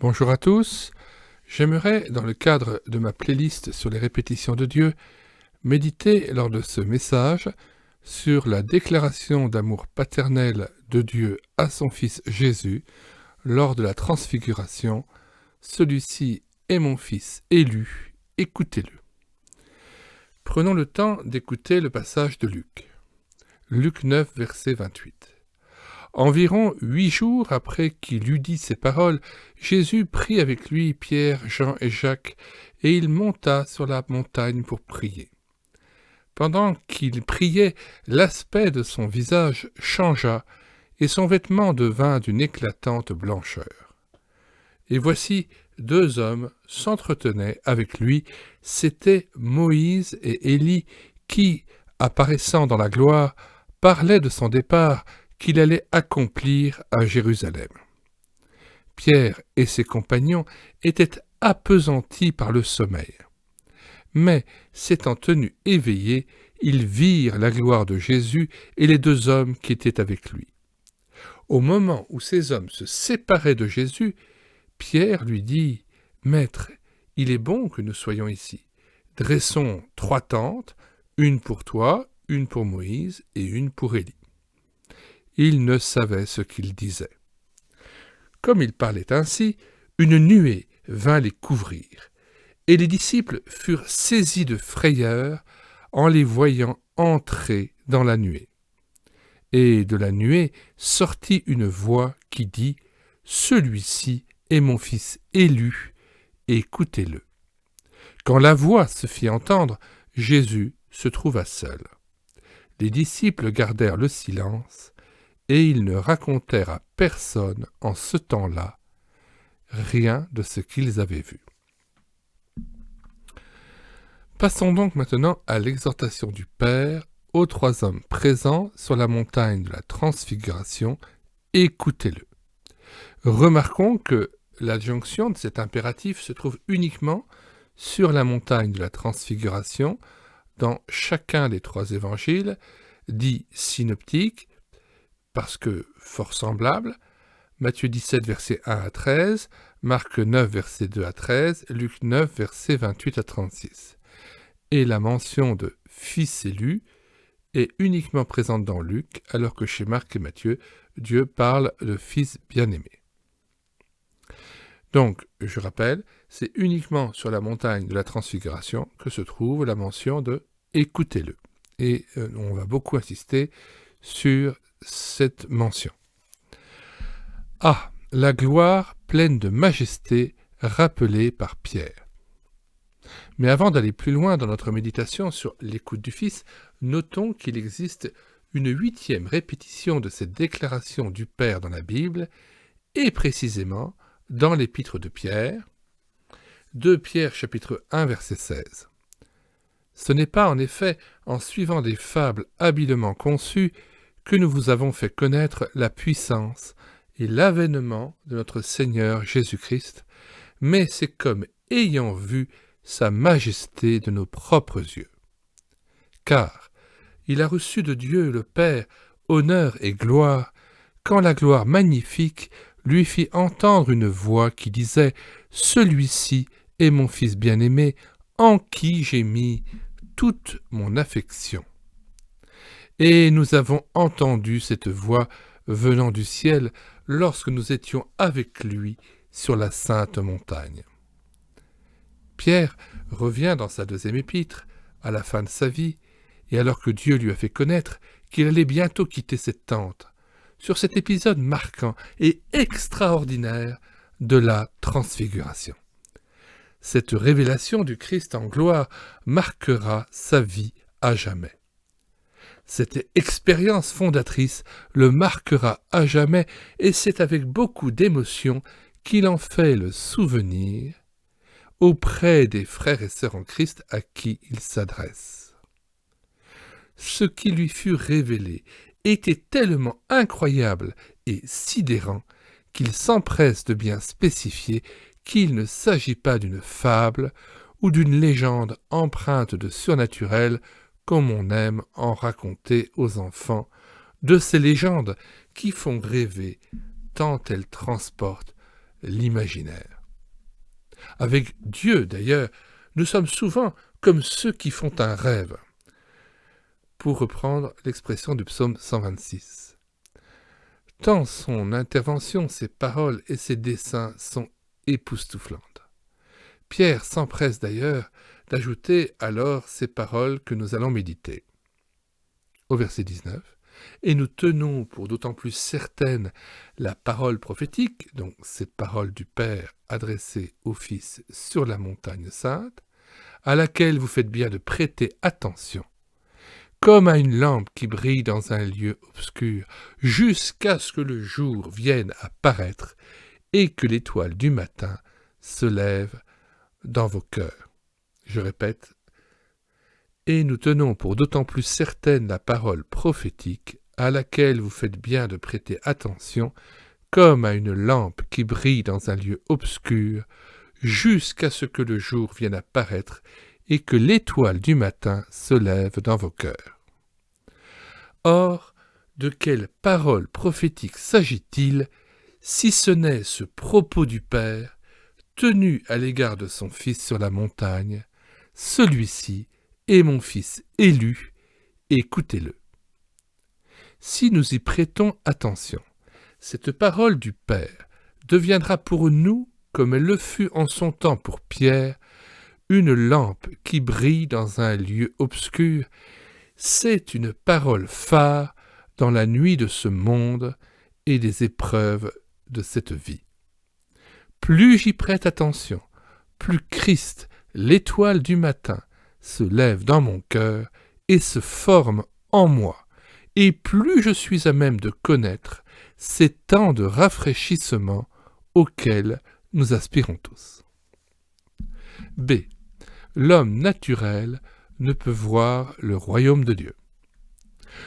Bonjour à tous, j'aimerais, dans le cadre de ma playlist sur les répétitions de Dieu, méditer lors de ce message sur la déclaration d'amour paternel de Dieu à son Fils Jésus lors de la transfiguration. Celui-ci est mon Fils élu, écoutez-le. Prenons le temps d'écouter le passage de Luc. Luc 9, verset 28. Environ 8 jours après qu'il eut dit ces paroles, Jésus prit avec lui Pierre, Jean et Jacques, et il monta sur la montagne pour prier. Pendant qu'il priait, l'aspect de son visage changea, et son vêtement devint d'une éclatante blancheur. Et voici 2 hommes s'entretenaient avec lui, c'étaient Moïse et Élie, qui, apparaissant dans la gloire, parlaient de son départ, qu'il allait accomplir à Jérusalem. Pierre et ses compagnons étaient appesantis par le sommeil. Mais, s'étant tenus éveillés, ils virent la gloire de Jésus et les 2 hommes qui étaient avec lui. Au moment où ces hommes se séparaient de Jésus, Pierre lui dit « Maître, il est bon que nous soyons ici. Dressons 3 tentes, une pour toi, une pour Moïse et une pour Élie. » Ils ne savaient ce qu'ils disaient. Comme ils parlaient ainsi, une nuée vint les couvrir, et les disciples furent saisis de frayeur en les voyant entrer dans la nuée. Et de la nuée sortit une voix qui dit « Celui-ci est mon Fils élu, écoutez-le. » Quand la voix se fit entendre, Jésus se trouva seul. Les disciples gardèrent le silence, et ils ne racontèrent à personne en ce temps-là rien de ce qu'ils avaient vu. Passons donc maintenant à l'exhortation du Père aux 3 hommes présents sur la montagne de la Transfiguration. Écoutez-le. Remarquons que l'adjonction de cet impératif se trouve uniquement sur la montagne de la Transfiguration dans chacun des 3 évangiles, dits synoptiques, parce que fort semblable, Matthieu 17, versets 1 à 13, Marc 9, versets 2 à 13, Luc 9, versets 28 à 36. Et la mention de « fils élu » est uniquement présente dans Luc, alors que chez Marc et Matthieu, Dieu parle de « fils bien-aimé ». Donc, je rappelle, c'est uniquement sur la montagne de la Transfiguration que se trouve la mention de « écoutez-le ». Et on va beaucoup insister sur cette mention. Ah, la gloire pleine de majesté rappelée par Pierre. Mais avant d'aller plus loin dans notre méditation sur l'écoute du Fils, notons qu'il existe une 8e répétition de cette déclaration du Père dans la Bible, et précisément dans l'épître de Pierre, 2 Pierre chapitre 1 verset 16. Ce n'est pas en effet en suivant des fables habilement conçues que nous vous avons fait connaître la puissance et l'avènement de notre Seigneur Jésus-Christ, mais c'est comme ayant vu sa majesté de nos propres yeux. Car il a reçu de Dieu le Père honneur et gloire, quand la gloire magnifique lui fit entendre une voix qui disait « Celui-ci est mon Fils bien-aimé, en qui j'ai mis toute mon affection. » Et nous avons entendu cette voix venant du ciel lorsque nous étions avec lui sur la sainte montagne. Pierre revient dans sa 2e épître, à la fin de sa vie, et alors que Dieu lui a fait connaître qu'il allait bientôt quitter cette tente, sur cet épisode marquant et extraordinaire de la Transfiguration. Cette révélation du Christ en gloire marquera sa vie à jamais. Cette expérience fondatrice le marquera à jamais, et c'est avec beaucoup d'émotion qu'il en fait le souvenir auprès des frères et sœurs en Christ à qui il s'adresse. Ce qui lui fut révélé était tellement incroyable et sidérant qu'il s'empresse de bien spécifier qu'il ne s'agit pas d'une fable ou d'une légende empreinte de surnaturel comme on aime en raconter aux enfants, de ces légendes qui font rêver tant elles transportent l'imaginaire. Avec Dieu, d'ailleurs, nous sommes souvent comme ceux qui font un rêve, pour reprendre l'expression du psaume 126. Tant son intervention, ses paroles et ses desseins sont époustouflantes. Pierre s'empresse d'ailleurs d'ajouter alors ces paroles que nous allons méditer. Au verset 19, « Et nous tenons pour d'autant plus certaine la parole prophétique, donc cette parole du Père adressée au Fils sur la montagne sainte, à laquelle vous faites bien de prêter attention, comme à une lampe qui brille dans un lieu obscur, jusqu'à ce que le jour vienne à paraître et que l'étoile du matin se lève dans vos cœurs. » Je répète, « Et nous tenons pour d'autant plus certaine la parole prophétique, à laquelle vous faites bien de prêter attention, comme à une lampe qui brille dans un lieu obscur, jusqu'à ce que le jour vienne à paraître et que l'étoile du matin se lève dans vos cœurs. » Or, de quelle parole prophétique s'agit-il, si ce n'est ce propos du Père, tenu à l'égard de son Fils sur la montagne, « Celui-ci est mon Fils élu, écoutez-le. » Si nous y prêtons attention, cette parole du Père deviendra pour nous, comme elle le fut en son temps pour Pierre, une lampe qui brille dans un lieu obscur. C'est une parole phare dans la nuit de ce monde et des épreuves de cette vie. Plus j'y prête attention, plus Christ, l'étoile du matin, se lève dans mon cœur et se forme en moi, et plus je suis à même de connaître ces temps de rafraîchissement auxquels nous aspirons tous. B. L'homme naturel ne peut voir le royaume de Dieu.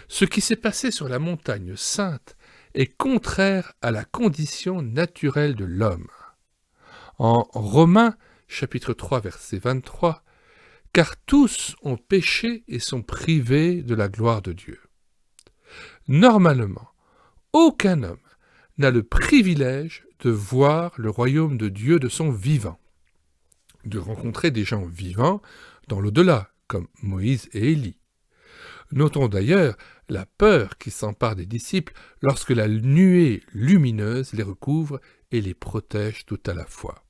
Ce qui s'est passé sur la montagne sainte est contraire à la condition naturelle de l'homme. En Romains, chapitre 3, verset 23, « Car tous ont péché et sont privés de la gloire de Dieu. » Normalement, aucun homme n'a le privilège de voir le royaume de Dieu de son vivant, de rencontrer des gens vivants dans l'au-delà, comme Moïse et Élie. Notons d'ailleurs la peur qui s'empare des disciples lorsque la nuée lumineuse les recouvre et les protège tout à la fois.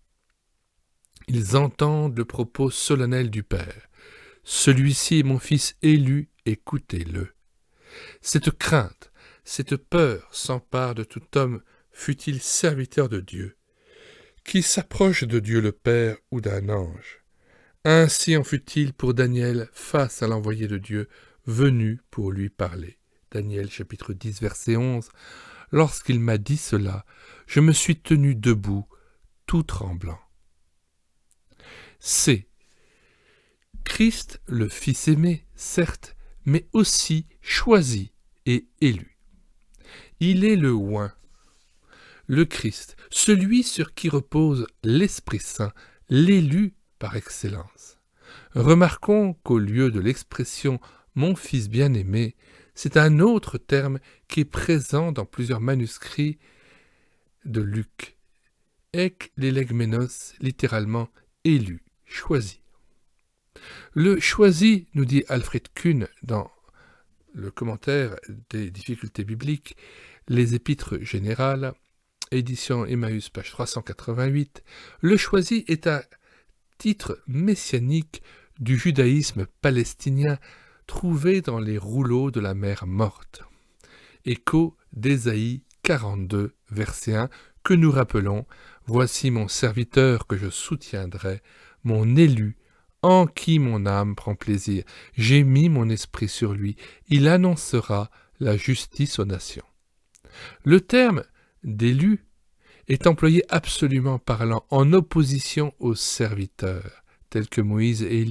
Ils entendent le propos solennel du Père. « Celui-ci est mon Fils élu, écoutez-le. » Cette crainte, cette peur s'empare de tout homme, fût-il serviteur de Dieu, qui s'approche de Dieu le Père ou d'un ange. Ainsi en fut-il pour Daniel face à l'envoyé de Dieu, venu pour lui parler. Daniel chapitre 10 verset 11. « Lorsqu'il m'a dit cela, je me suis tenu debout, tout tremblant. » C'est Christ, le Fils aimé, certes, mais aussi choisi et élu. Il est le oint, le Christ, celui sur qui repose l'Esprit Saint, l'élu par excellence. Remarquons qu'au lieu de l'expression « mon fils bien-aimé », c'est un autre terme qui est présent dans plusieurs manuscrits de Luc. Ek l'élegmenos, littéralement élu, choisi. Le choisi, nous dit Alfred Kuhn dans le commentaire des difficultés bibliques, les épîtres générales, édition Emmaüs, page 388, le choisi est un titre messianique du judaïsme palestinien trouvé dans les rouleaux de la mer morte. Écho d'Ésaïe 42, verset 1, que nous rappelons, « Voici mon serviteur que je soutiendrai, mon élu, en qui mon âme prend plaisir. J'ai mis mon esprit sur lui. Il annoncera la justice aux nations. » Le terme d'élu est employé absolument parlant en opposition aux serviteurs, tels que Moïse et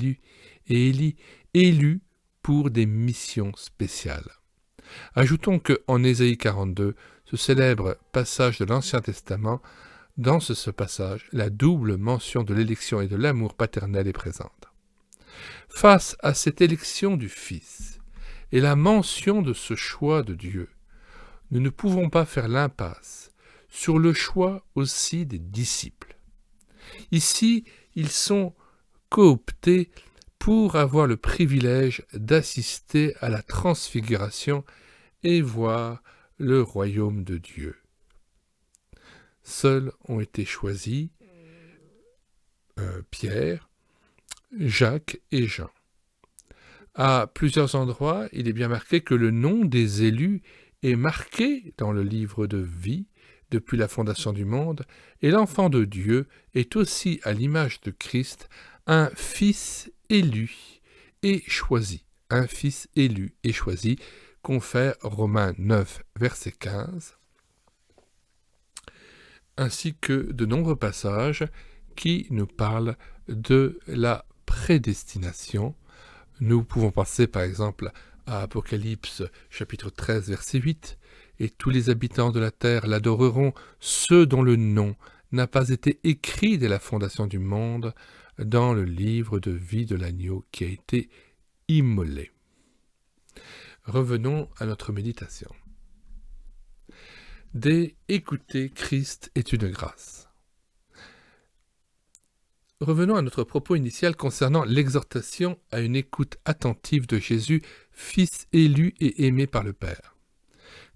Élie, élus pour des missions spéciales. Ajoutons qu'en Ésaïe 42, ce célèbre passage de l'Ancien Testament, dans ce passage, la double mention de l'élection et de l'amour paternel est présente. Face à cette élection du Fils et la mention de ce choix de Dieu, nous ne pouvons pas faire l'impasse sur le choix aussi des disciples. Ici, ils sont cooptés pour avoir le privilège d'assister à la transfiguration et voir le royaume de Dieu. Seuls ont été choisis Pierre, Jacques et Jean. À plusieurs endroits, il est bien marqué que le nom des élus est marqué dans le livre de vie depuis la fondation du monde, et l'enfant de Dieu est aussi, à l'image de Christ, un fils élu et choisi. Un fils élu et choisi, confère Romains 9, verset 15, ainsi que de nombreux passages qui nous parlent de la prédestination. Nous pouvons penser par exemple à Apocalypse chapitre 13 verset 8, « Et tous les habitants de la terre l'adoreront, ceux dont le nom n'a pas été écrit dès la fondation du monde dans le livre de vie de l'agneau qui a été immolé. » Revenons à notre méditation. D'écouter Christ est une grâce. Revenons à notre propos initial concernant l'exhortation à une écoute attentive de Jésus, Fils élu et aimé par le Père.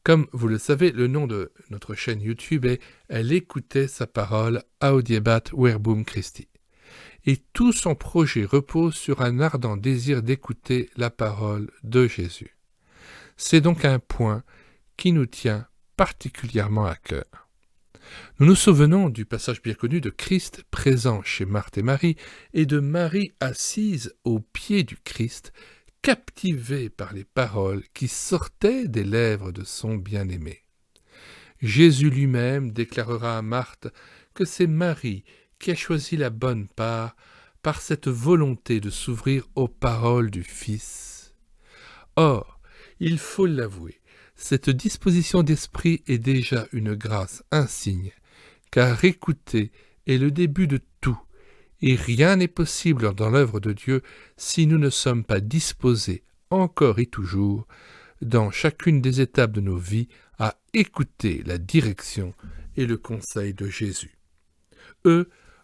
Comme vous le savez, le nom de notre chaîne YouTube est « Elle écoutait sa parole, Audiebat verbum Christi ». Et tout son projet repose sur un ardent désir d'écouter la parole de Jésus. C'est donc un point qui nous tient particulièrement à cœur. Nous nous souvenons du passage bien connu de Christ présent chez Marthe et Marie et de Marie assise aux pieds du Christ, captivée par les paroles qui sortaient des lèvres de son bien-aimé. Jésus lui-même déclarera à Marthe que c'est Marie qui a choisi la bonne part par cette volonté de s'ouvrir aux paroles du Fils. Or, il faut l'avouer, cette disposition d'esprit est déjà une grâce insigne, car écouter est le début de tout, et rien n'est possible dans l'œuvre de Dieu si nous ne sommes pas disposés, encore et toujours, dans chacune des étapes de nos vies, à écouter la direction et le conseil de Jésus.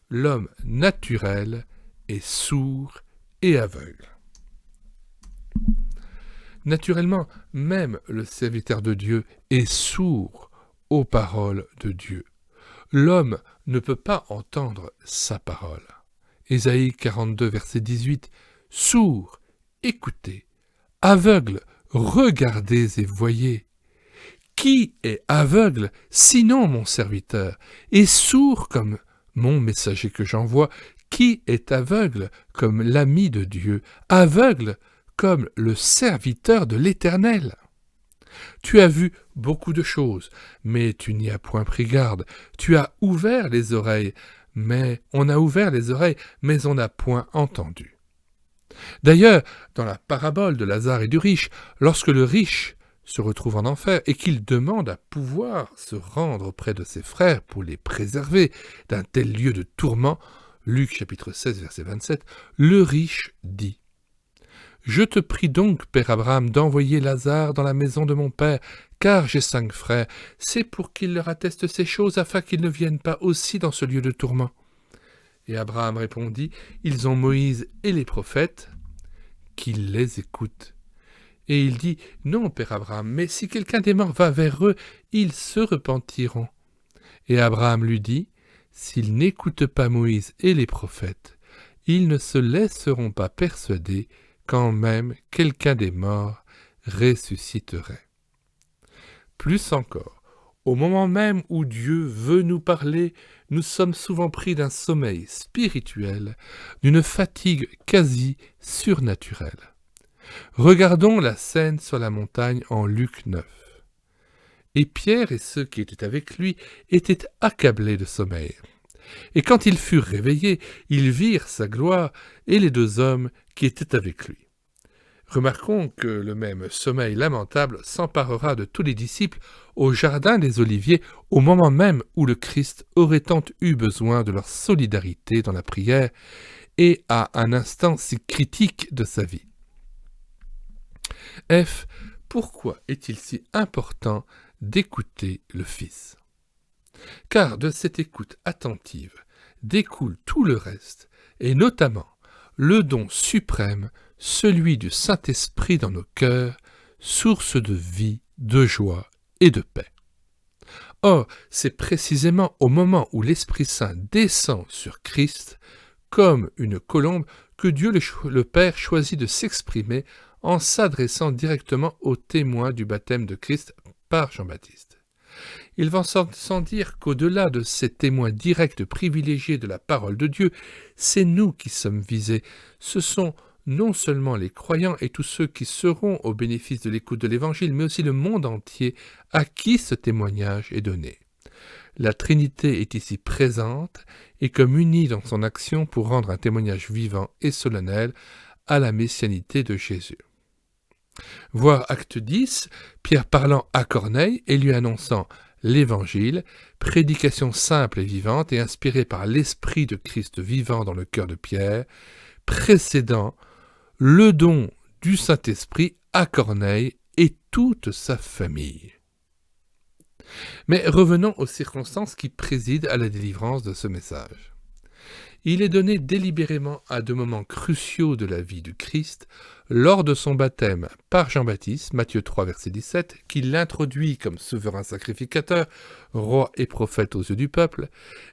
L'homme naturel est sourd et aveugle. Naturellement, même le serviteur de Dieu est sourd aux paroles de Dieu. L'homme ne peut pas entendre sa parole. Ésaïe 42, verset 18, « Sourd, écoutez, aveugle, regardez et voyez. Qui est aveugle, sinon mon serviteur, et sourd comme mon messager que j'envoie? Qui est aveugle comme l'ami de Dieu, aveugle comme le serviteur de l'Éternel? Tu as vu beaucoup de choses, mais tu n'y as point pris garde. Tu as ouvert les oreilles, mais on a ouvert les oreilles, mais on n'a point entendu. » D'ailleurs, dans la parabole de Lazare et du riche, lorsque le riche se retrouve en enfer et qu'il demande à pouvoir se rendre auprès de ses frères pour les préserver d'un tel lieu de tourment, Luc chapitre 16, verset 27, le riche dit « Je te prie donc, Père Abraham, d'envoyer Lazare dans la maison de mon père, car j'ai 5 frères. C'est pour qu'il leur atteste ces choses, afin qu'ils ne viennent pas aussi dans ce lieu de tourment. » Et Abraham répondit, « Ils ont Moïse et les prophètes, qu'ils les écoutent. » Et il dit, « Non, Père Abraham, mais si quelqu'un des morts va vers eux, ils se repentiront. » Et Abraham lui dit, « S'ils n'écoutent pas Moïse et les prophètes, ils ne se laisseront pas persuader quand même quelqu'un des morts ressusciterait. » Plus encore, au moment même où Dieu veut nous parler, nous sommes souvent pris d'un sommeil spirituel, d'une fatigue quasi surnaturelle. Regardons la scène sur la montagne en Luc 9. Et Pierre et ceux qui étaient avec lui étaient accablés de sommeil. Et quand ils furent réveillés, ils virent sa gloire et les 2 hommes qui étaient avec lui. Remarquons que le même sommeil lamentable s'emparera de tous les disciples au jardin des Oliviers au moment même où le Christ aurait tant eu besoin de leur solidarité dans la prière et à un instant si critique de sa vie. Pourquoi est-il si important d'écouter le Fils? Car de cette écoute attentive découle tout le reste, et notamment le don suprême, celui du Saint-Esprit dans nos cœurs, source de vie, de joie et de paix. Or, c'est précisément au moment où l'Esprit Saint descend sur Christ, comme une colombe, que Dieu le Père choisit de s'exprimer en s'adressant directement aux témoins du baptême de Christ par Jean-Baptiste. Il va sans dire qu'au-delà de ces témoins directs privilégiés de la parole de Dieu, c'est nous qui sommes visés. Ce sont non seulement les croyants et tous ceux qui seront au bénéfice de l'écoute de l'Évangile, mais aussi le monde entier à qui ce témoignage est donné. La Trinité est ici présente et comme unie dans son action pour rendre un témoignage vivant et solennel à la messianité de Jésus. Voir acte 10, Pierre parlant à Corneille et lui annonçant l'Évangile, prédication simple et vivante et inspirée par l'Esprit de Christ vivant dans le cœur de Pierre, précédant le don du Saint-Esprit à Corneille et toute sa famille. Mais revenons aux circonstances qui président à la délivrance de ce message. Il est donné délibérément à deux moments cruciaux de la vie du Christ, lors de son baptême par Jean-Baptiste, Matthieu 3, verset 17, qui l'introduit comme souverain sacrificateur, roi et prophète aux yeux du peuple,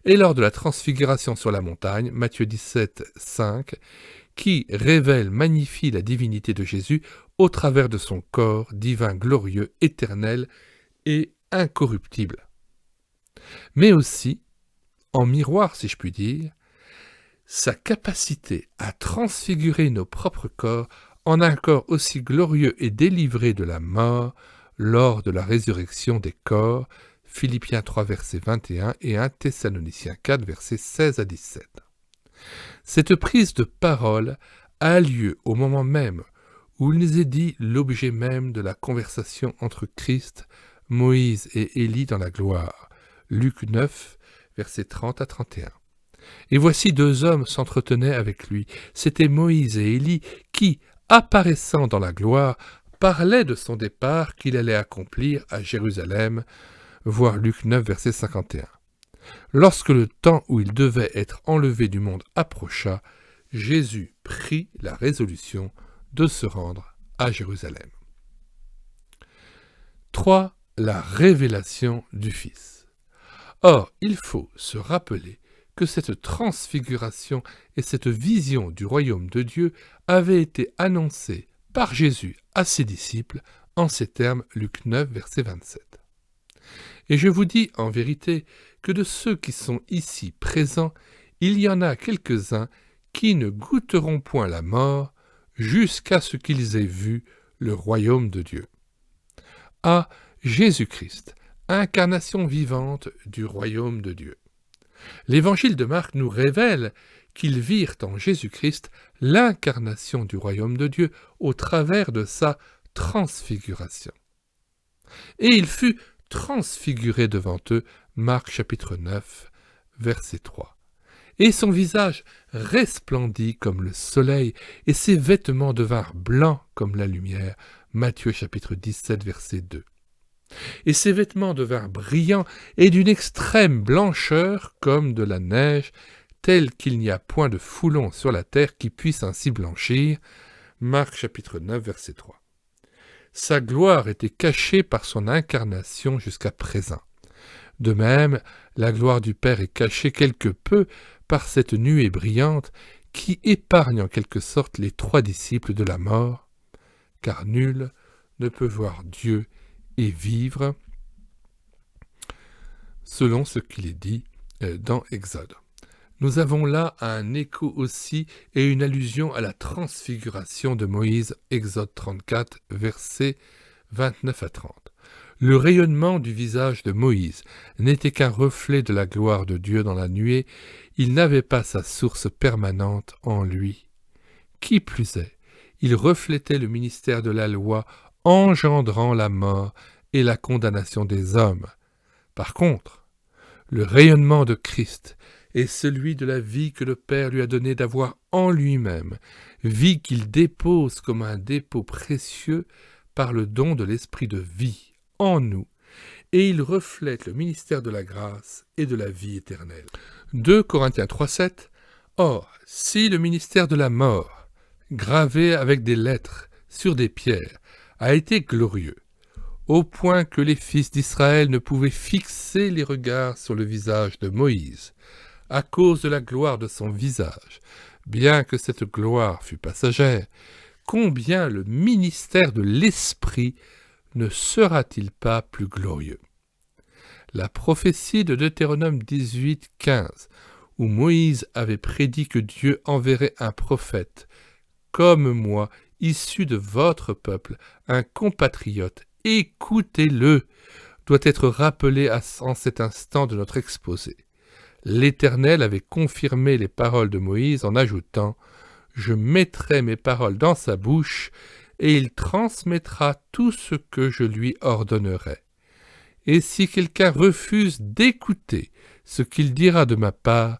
et lors de la transfiguration sur la montagne, Matthieu 17, 5, qui révèle, magnifie la divinité de Jésus au travers de son corps divin glorieux, éternel et incorruptible. Mais aussi, en miroir si je puis dire, sa capacité à transfigurer nos propres corps en un corps aussi glorieux et délivré de la mort lors de la résurrection des corps, Philippiens 3, verset 21 et 1 Thessaloniciens 4, versets 16 à 17. Cette prise de parole a lieu au moment même où il nous est dit l'objet même de la conversation entre Christ, Moïse et Élie dans la gloire, Luc 9, versets 30 à 31. Et voici deux hommes s'entretenaient avec lui. C'étaient Moïse et Élie qui, apparaissant dans la gloire, parlaient de son départ qu'il allait accomplir à Jérusalem, voir Luc 9, verset 51. Lorsque le temps où il devait être enlevé du monde approcha, Jésus prit la résolution de se rendre à Jérusalem. 3. La révélation du Fils. Or, il faut se rappeler que cette transfiguration et cette vision du royaume de Dieu avaient été annoncées par Jésus à ses disciples en ces termes, Luc 9, verset 27. Et je vous dis en vérité que de ceux qui sont ici présents, il y en a quelques-uns qui ne goûteront point la mort jusqu'à ce qu'ils aient vu le royaume de Dieu. À Jésus-Christ, incarnation vivante du royaume de Dieu. L'évangile de Marc nous révèle qu'ils virent en Jésus-Christ l'incarnation du royaume de Dieu au travers de sa transfiguration. Et il fut transfiguré devant eux, Marc chapitre 9, verset 3. Et son visage resplendit comme le soleil, et ses vêtements devinrent blancs comme la lumière, Matthieu chapitre 17, verset 2. Et ses vêtements devinrent brillants et d'une extrême blancheur comme de la neige, tel qu'il n'y a point de foulon sur la terre qui puisse ainsi blanchir. Marc chapitre 9, verset 3. Sa gloire était cachée par son incarnation jusqu'à présent. De même, la gloire du Père est cachée quelque peu par cette nuée brillante qui épargne en quelque sorte les trois disciples de la mort, car nul ne peut voir Dieu et vivre, selon ce qu'il est dit dans Exode. Nous avons là un écho aussi et une allusion à la transfiguration de Moïse, Exode 34, versets 29 à 30. Le rayonnement du visage de Moïse n'était qu'un reflet de la gloire de Dieu dans la nuée, il n'avait pas sa source permanente en lui. Qui plus est, il reflétait le ministère de la loi engendrant la mort et la condamnation des hommes. Par contre, le rayonnement de Christ est celui de la vie que le Père lui a donné d'avoir en lui-même, vie qu'il dépose comme un dépôt précieux par le don de l'Esprit de vie en nous, et il reflète le ministère de la grâce et de la vie éternelle. 2 Corinthiens 3,7 Or, si le ministère de la mort, gravé avec des lettres sur des pierres, a été glorieux, au point que les fils d'Israël ne pouvaient fixer les regards sur le visage de Moïse, à cause de la gloire de son visage, bien que cette gloire fût passagère, combien le ministère de l'Esprit ne sera-t-il pas plus glorieux? La prophétie de Deutéronome 18, 15, où Moïse avait prédit que Dieu enverrait un prophète, comme moi, issu de votre peuple, un compatriote, écoutez-le, doit être rappelée en cet instant de notre exposé. L'Éternel avait confirmé les paroles de Moïse en ajoutant « Je mettrai mes paroles dans sa bouche, et il transmettra tout ce que je lui ordonnerai. Et si quelqu'un refuse d'écouter ce qu'il dira de ma part,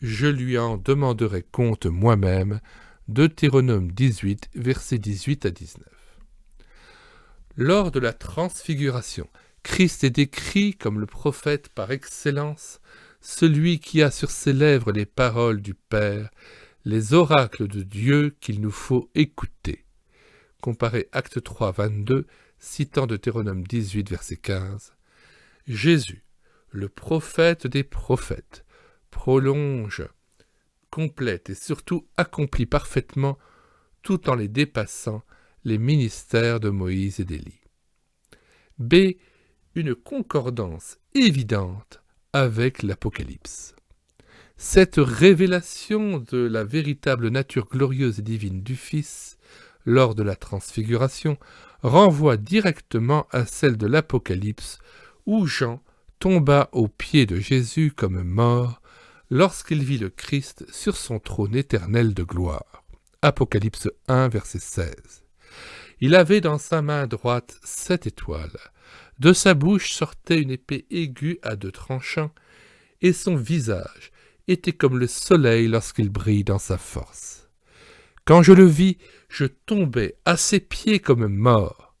je lui en demanderai compte moi-même. » Deutéronome 18, versets 18 à 19. Lors de la transfiguration, Christ est décrit comme le prophète par excellence, celui qui a sur ses lèvres les paroles du Père, les oracles de Dieu qu'il nous faut écouter. Comparez Actes 3, 22, citant Deutéronome 18, verset 15. Jésus, le prophète des prophètes, prolonge, complète et surtout accomplit parfaitement, tout en les dépassant, les ministères de Moïse et d'Élie. B. Une concordance évidente avec l'Apocalypse. Cette révélation de la véritable nature glorieuse et divine du Fils, lors de la transfiguration, renvoie directement à celle de l'Apocalypse, où Jean tomba aux pieds de Jésus comme mort, lorsqu'il vit le Christ sur son trône éternel de gloire. Apocalypse 1, verset 16. Il avait dans sa main droite 7 étoiles. De sa bouche sortait une épée aiguë à 2 tranchants, et son visage était comme le soleil lorsqu'il brille dans sa force. Quand je le vis, je tombai à ses pieds comme mort.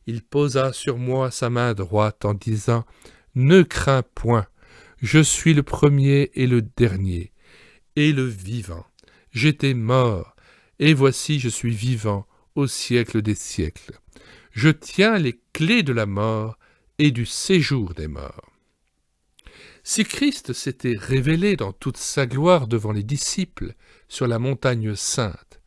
Il posa sur moi sa main droite en disant « Ne crains point, je suis le premier et le dernier, et le vivant. J'étais mort, et voici je suis vivant au siècle des siècles. Je tiens les clés de la mort et du séjour des morts. » Si Christ s'était révélé dans toute sa gloire devant les disciples sur la montagne sainte,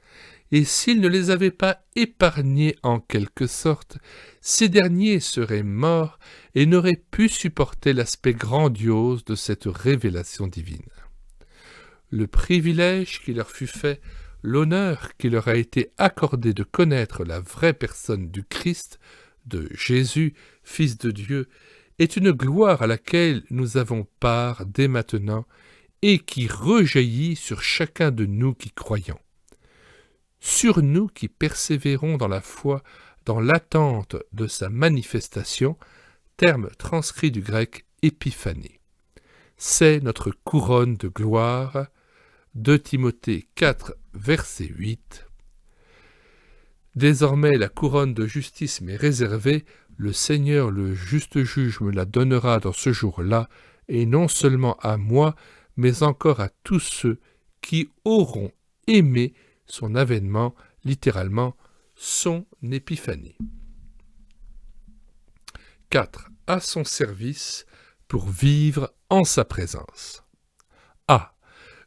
et s'il ne les avait pas épargnés en quelque sorte, ces derniers seraient morts et n'auraient pu supporter l'aspect grandiose de cette révélation divine. Le privilège qui leur fut fait, l'honneur qui leur a été accordé de connaître la vraie personne du Christ, de Jésus, Fils de Dieu, est une gloire à laquelle nous avons part dès maintenant et qui rejaillit sur chacun de nous qui croyons. Sur nous qui persévérons dans la foi, dans l'attente de sa manifestation, terme transcrit du grec épiphanie. C'est notre couronne de gloire. 2 Timothée 4, verset 8. Désormais la couronne de justice m'est réservée, le Seigneur le juste juge me la donnera dans ce jour-là, et non seulement à moi, mais encore à tous ceux qui auront aimé son avènement, littéralement son épiphanie. 4. À son service pour vivre en sa présence. A.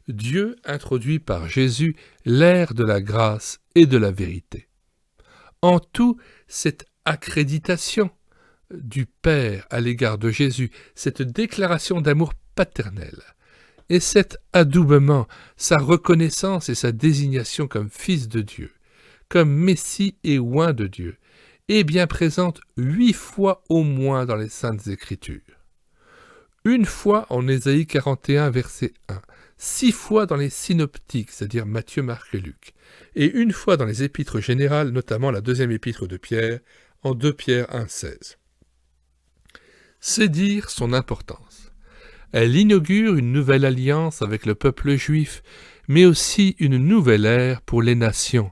Dieu introduit par Jésus l'ère de la grâce et de la vérité. En tout, cette accréditation du Père à l'égard de Jésus, cette déclaration d'amour paternel, et cet adoubement, sa reconnaissance et sa désignation comme Fils de Dieu, comme Messie et oint de Dieu, est bien présente 8 fois au moins dans les Saintes Écritures. Une fois en Ésaïe 41, verset 1, 6 fois dans les synoptiques, c'est-à-dire Matthieu, Marc et Luc, et une fois dans les épîtres générales, notamment la 2e épître de Pierre, en 2 Pierre 1, 16. C'est dire son importance. Elle inaugure une nouvelle alliance avec le peuple juif, mais aussi une nouvelle ère pour les nations,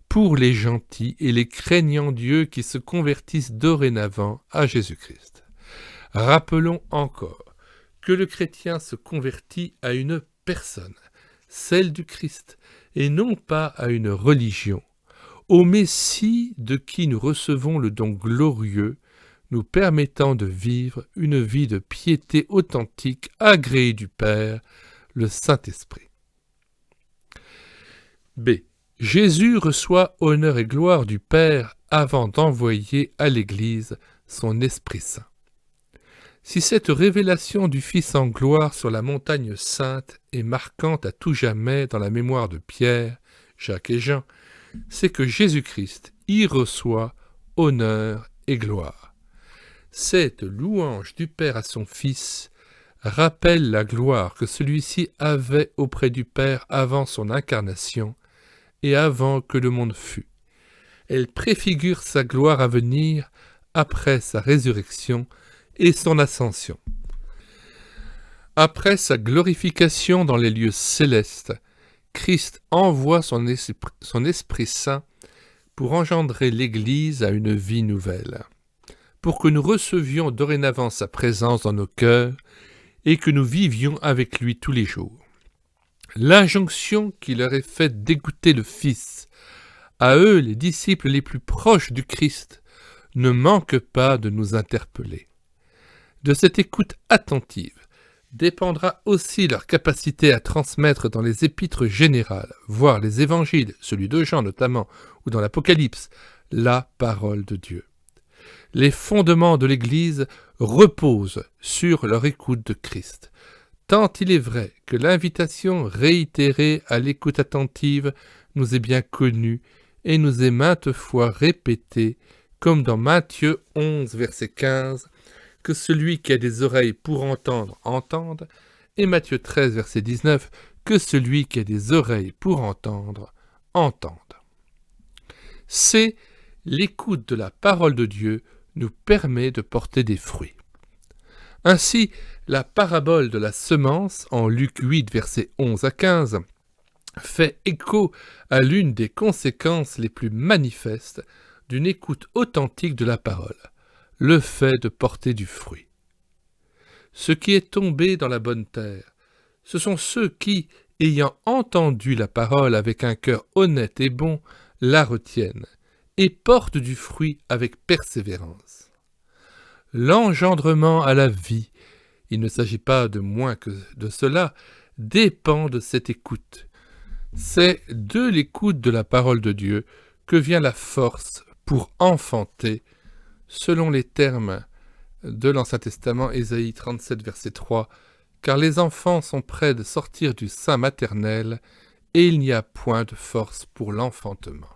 pour les gentils et les craignants Dieu qui se convertissent dorénavant à Jésus-Christ. Rappelons encore que le chrétien se convertit à une personne, celle du Christ, et non pas à une religion, au Messie de qui nous recevons le don glorieux, nous permettant de vivre une vie de piété authentique, agréée du Père, le Saint-Esprit. B. Jésus reçoit honneur et gloire du Père avant d'envoyer à l'Église son Esprit Saint. Si cette révélation du Fils en gloire sur la montagne sainte est marquante à tout jamais dans la mémoire de Pierre, Jacques et Jean, c'est que Jésus-Christ y reçoit honneur et gloire. Cette louange du Père à son Fils rappelle la gloire que celui-ci avait auprès du Père avant son incarnation et avant que le monde fût. Elle préfigure sa gloire à venir après sa résurrection et son ascension. Après sa glorification dans les lieux célestes, Christ envoie son Esprit Saint pour engendrer l'Église à une vie nouvelle, pour que nous recevions dorénavant sa présence dans nos cœurs et que nous vivions avec lui tous les jours. L'injonction qui leur est faite d'écouter le Fils, à eux les disciples les plus proches du Christ, ne manque pas de nous interpeller. De cette écoute attentive dépendra aussi leur capacité à transmettre dans les épîtres générales, voire les évangiles, celui de Jean notamment, ou dans l'Apocalypse, la parole de Dieu. Les fondements de l'Église reposent sur leur écoute de Christ, tant il est vrai que l'invitation réitérée à l'écoute attentive nous est bien connue et nous est maintes fois répétée, comme dans Matthieu 11, verset 15, que celui qui a des oreilles pour entendre, entende, et Matthieu 13, verset 19, que celui qui a des oreilles pour entendre, entende. C'est l'écoute de la parole de Dieu nous permet de porter des fruits. Ainsi, la parabole de la semence, en Luc 8, versets 11 à 15, fait écho à l'une des conséquences les plus manifestes d'une écoute authentique de la parole, le fait de porter du fruit. Ce qui est tombé dans la bonne terre, ce sont ceux qui, ayant entendu la parole avec un cœur honnête et bon, la retiennent et portent du fruit avec persévérance. L'engendrement à la vie, il ne s'agit pas de moins que de cela, dépend de cette écoute. C'est de l'écoute de la parole de Dieu que vient la force pour enfanter, selon les termes de l'Ancien Testament, Ésaïe 37, verset 3, « Car les enfants sont près de sortir du sein maternel, et il n'y a point de force pour l'enfantement. »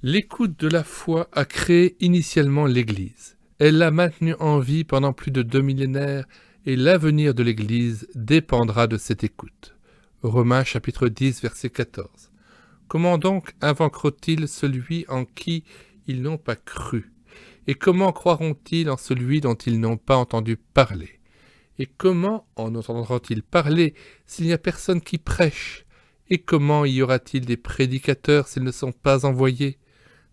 L'écoute de la foi a créé initialement l'Église. Elle l'a maintenue en vie pendant plus de 2 millénaires, et l'avenir de l'Église dépendra de cette écoute. Romains chapitre 10, verset 14. Comment donc invoqueront-ils celui en qui ils n'ont pas cru? Et comment croiront-ils en celui dont ils n'ont pas entendu parler? Et comment en entendront-ils parler s'il n'y a personne qui prêche? Et comment y aura-t-il des prédicateurs s'ils ne sont pas envoyés?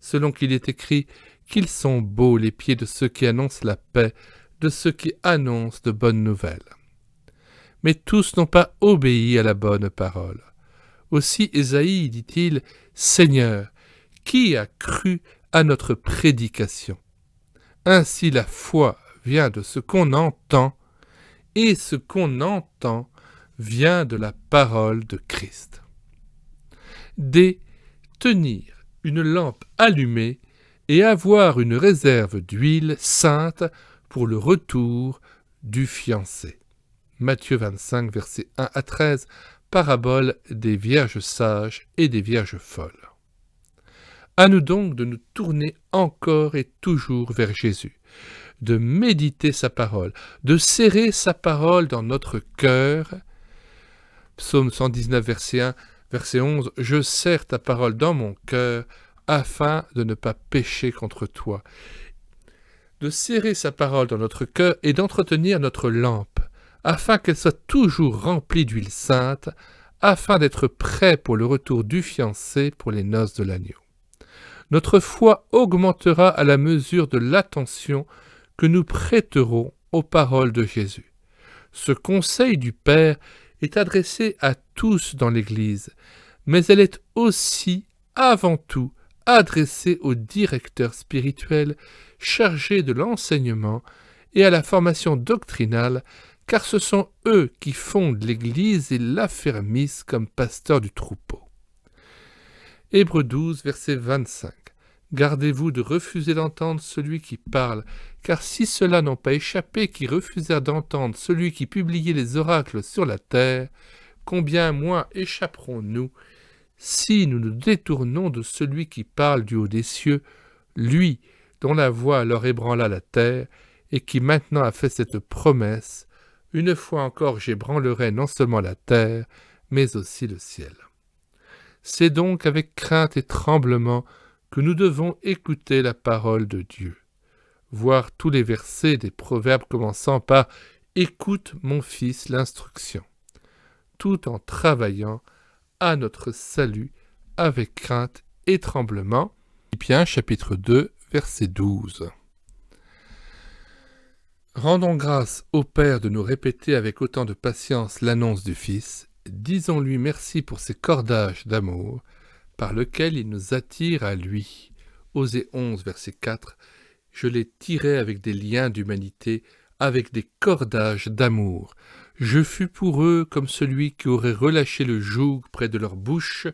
Selon qu'il est écrit, qu'ils sont beaux les pieds de ceux qui annoncent la paix, de ceux qui annoncent de bonnes nouvelles. Mais tous n'ont pas obéi à la bonne parole. Aussi Ésaïe dit-il, « Seigneur, qui a cru à notre prédication ?» Ainsi la foi vient de ce qu'on entend, et ce qu'on entend vient de la parole de Christ. D. Tenir une lampe allumée et avoir une réserve d'huile sainte pour le retour du fiancé. Matthieu 25, versets 1 à 13, parabole des vierges sages et des vierges folles. À nous donc de nous tourner encore et toujours vers Jésus, de méditer sa parole, de serrer sa parole dans notre cœur. Psaume 119, verset 1, verset 11, « Je serre ta parole dans mon cœur, afin de ne pas pécher contre toi. » De serrer sa parole dans notre cœur et d'entretenir notre lampe, afin qu'elle soit toujours remplie d'huile sainte, afin d'être prêt pour le retour du fiancé pour les noces de l'agneau. Notre foi augmentera à la mesure de l'attention que nous prêterons aux paroles de Jésus. Ce conseil du Père est adressé à tous dans l'Église, mais elle est aussi, avant tout, adressée aux directeurs spirituels chargés de l'enseignement et à la formation doctrinale, car ce sont eux qui fondent l'Église et l'affermissent comme pasteurs du troupeau. Hébreux 12, verset 25. Gardez-vous de refuser d'entendre celui qui parle, car si ceux-là n'ont pas échappé, qui refusèrent d'entendre celui qui publiait les oracles sur la terre, combien moins échapperons-nous si nous nous détournons de celui qui parle du haut des cieux, lui dont la voix leur ébranla la terre, et qui maintenant a fait cette promesse, une fois encore j'ébranlerai non seulement la terre, mais aussi le ciel. C'est donc avec crainte et tremblement que nous devons écouter la parole de Dieu. Voir tous les versets des proverbes commençant par « Écoute, mon fils, l'instruction », tout en travaillant à notre salut avec crainte et tremblement. Philippiens chapitre 2, verset 12. Rendons grâce au Père de nous répéter avec autant de patience l'annonce du Fils. Disons-lui merci pour ses cordages d'amour, par lequel il nous attire à lui. Osée 11, verset 4. Je les tirai avec des liens d'humanité, avec des cordages d'amour. Je fus pour eux comme celui qui aurait relâché le joug près de leur bouche,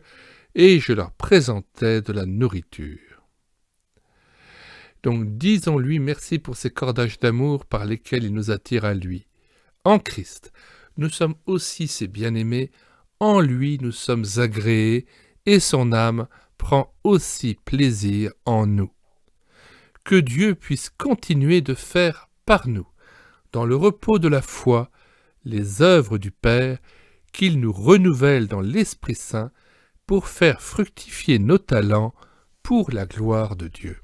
et je leur présentais de la nourriture. Donc disons-lui merci pour ces cordages d'amour par lesquels il nous attire à lui. En Christ, nous sommes aussi ses bien-aimés, en lui nous sommes agréés, et son âme prend aussi plaisir en nous. Que Dieu puisse continuer de faire par nous, dans le repos de la foi, les œuvres du Père, qu'il nous renouvelle dans l'Esprit Saint pour faire fructifier nos talents pour la gloire de Dieu.